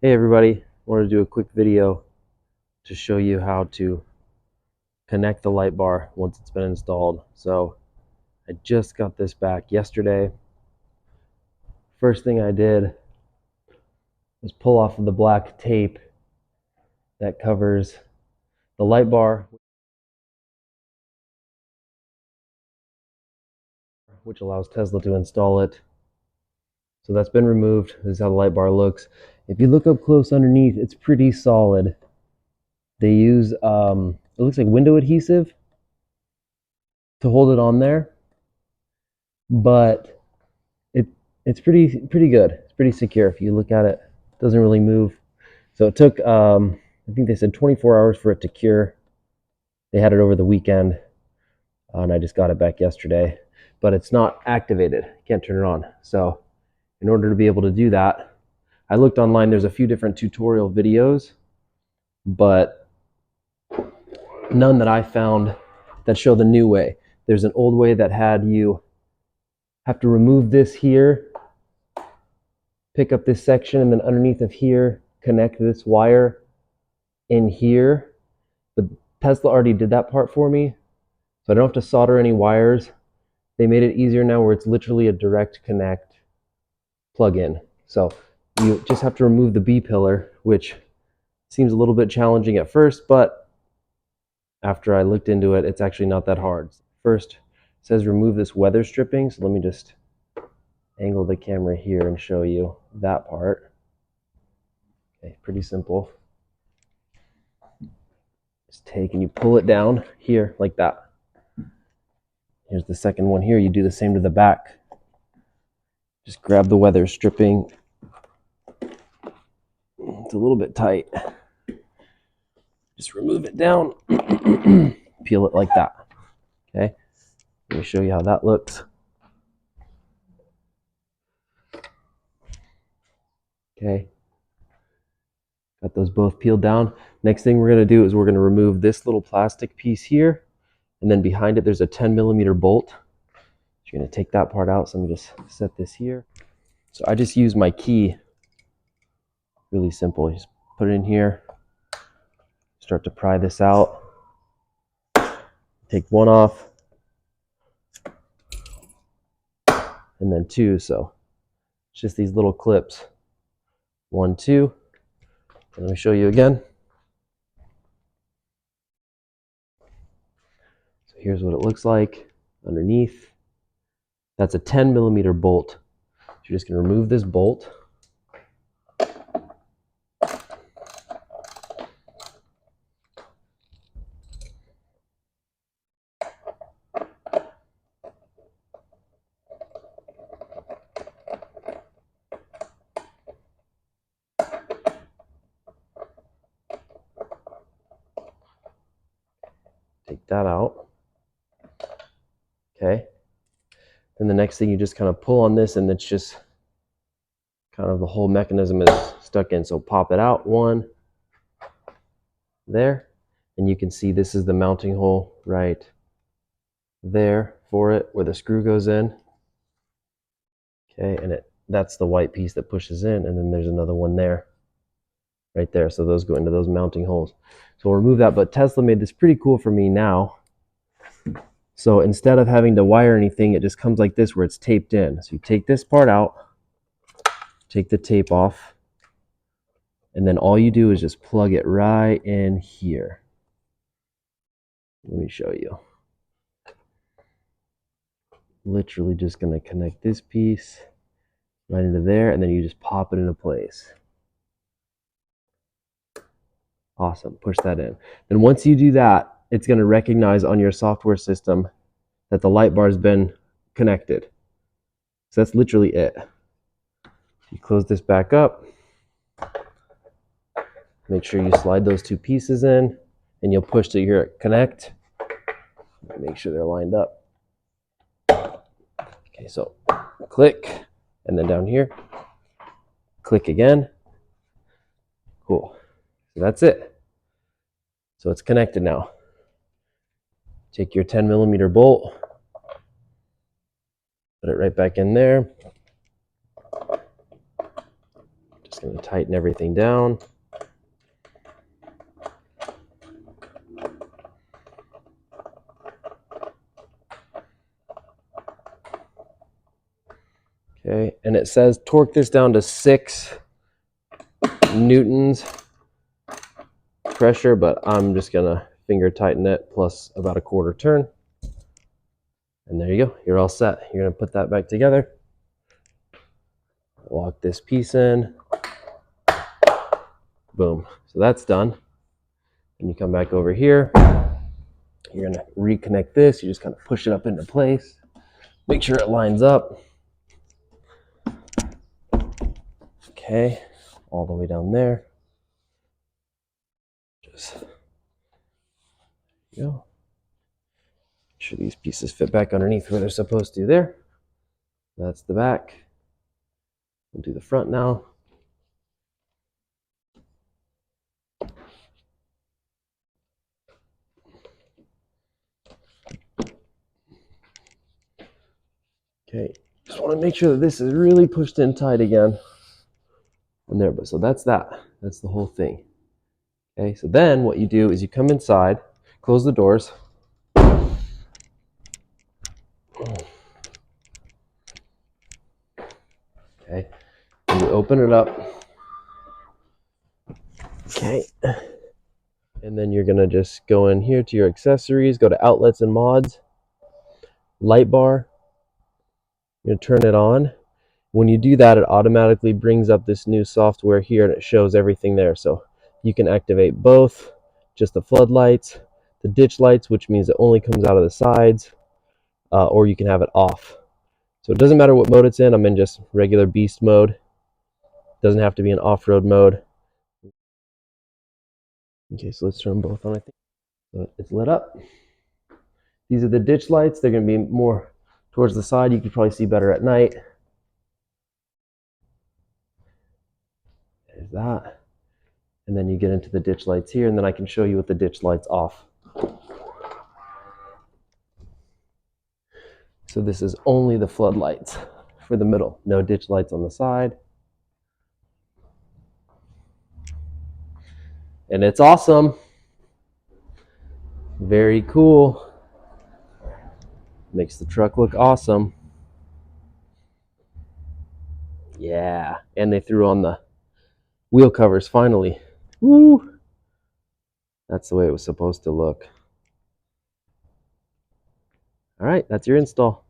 Hey everybody, I wanted to do a quick video to show you how to connect the light bar once it's been installed. So I just got this back yesterday. First thing I did was pull off the black tape that covers the light bar, which allows Tesla to install it. So that's been removed. This is how the light bar looks. If you look up close underneath, it's pretty solid. They use it looks like window adhesive to hold it on there, but it's pretty good. It's pretty secure. If you look at it, it doesn't really move. So it took I think they said 24 hours for it to cure. They had it over the weekend, and I just got it back yesterday. But it's not activated. Can't turn it on. So in order to be able to do that, I looked online. There's a few different tutorial videos, but none that I found that show the new way. There's an old way that had you have to remove this here, pick up this section, and then underneath of here, connect this wire in here. But Tesla already did that part for me, so I don't have to solder any wires. They made it easier now where it's literally a direct connect plug-in. So you just have to remove the B pillar, which seems a little bit challenging at first, but after I looked into it, it's actually not that hard. First, it says remove this weather stripping, so let me just angle the camera here and show you that part. Okay, pretty simple. Just take and you pull it down here like that. Here's the second one here. You do the same to the back. Just grab the weather stripping. It's a little bit tight. Just remove it down. Peel it like that. Okay. Let me show you how that looks. Okay. Got those both peeled down. Next thing we're going to do is we're going to remove this little plastic piece here. And then behind it, there's a 10mm bolt. You're going to take that part out. So let me just set this here. So I just use my key. Really simple. You just put it in here. Start to pry this out. Take one off. And then two. So it's just these little clips. 1, 2. And let me show you again. So here's what it looks like underneath. That's a 10mm bolt. So you're just going to remove this bolt. Take that out. Okay. Then the next thing, you just kind of pull on this and it's just kind of the whole mechanism is stuck in. So pop it out, one there, and you can see this is the mounting hole right there for it where the screw goes in. Okay, and that's the white piece that pushes in, and then there's another one there right there. So those go into those mounting holes. So we'll remove that, but Tesla made this pretty cool for me now. So instead of having to wire anything, it just comes like this where it's taped in. So you take this part out, take the tape off, and then all you do is just plug it right in here. Let me show you. Literally just going to connect this piece right into there, and then you just pop it into place. Awesome. Push that in. Then once you do that, it's going to recognize on your software system that the light bar has been connected. So that's literally it. You close this back up. Make sure you slide those two pieces in, and you'll push to your connect. Make sure they're lined up. Okay, so click, and then down here, click again. Cool. So that's it. So it's connected now. Take your 10mm bolt, put it right back in there. Just going to tighten everything down. Okay, and it says torque this down to 6 newtons pressure, but I'm just gonna finger tighten it plus about a quarter turn. And there you go, you're all set. You're gonna put that back together. Lock this piece in. Boom, so that's done. And you come back over here. You're gonna reconnect this. You just kind of push it up into place. Make sure it lines up. Okay, all the way down there. Just there you go. Make sure these pieces fit back underneath where they're supposed to there. That's the back. We'll do the front now. Okay, just want to make sure that this is really pushed in tight again. And there, but so that's that. That's the whole thing. Okay, so then what you do is you come inside, close the doors. Okay, and you open it up. Okay, and then you're gonna just go in here to your accessories, go to outlets and mods, Lightbar. You're gonna turn it on. When you do that, it automatically brings up this new software here and it shows everything there. So you can activate both, just the floodlights, the ditch lights, which means it only comes out of the sides, or you can have it off. So it doesn't matter what mode it's in. I'm in just regular beast mode. Doesn't have to be an off-road mode. Okay, so let's turn both on, I think. So it's lit up. These are the ditch lights. They're going to be more towards the side. You can probably see better at night. There's that. And then you get into the ditch lights here, and then I can show you with the ditch lights off. So this is only the floodlights for the middle. No ditch lights on the side. And it's awesome. Very cool. Makes the truck look awesome. Yeah, and they threw on the wheel covers finally. Woo! That's the way it was supposed to look. All right, that's your install.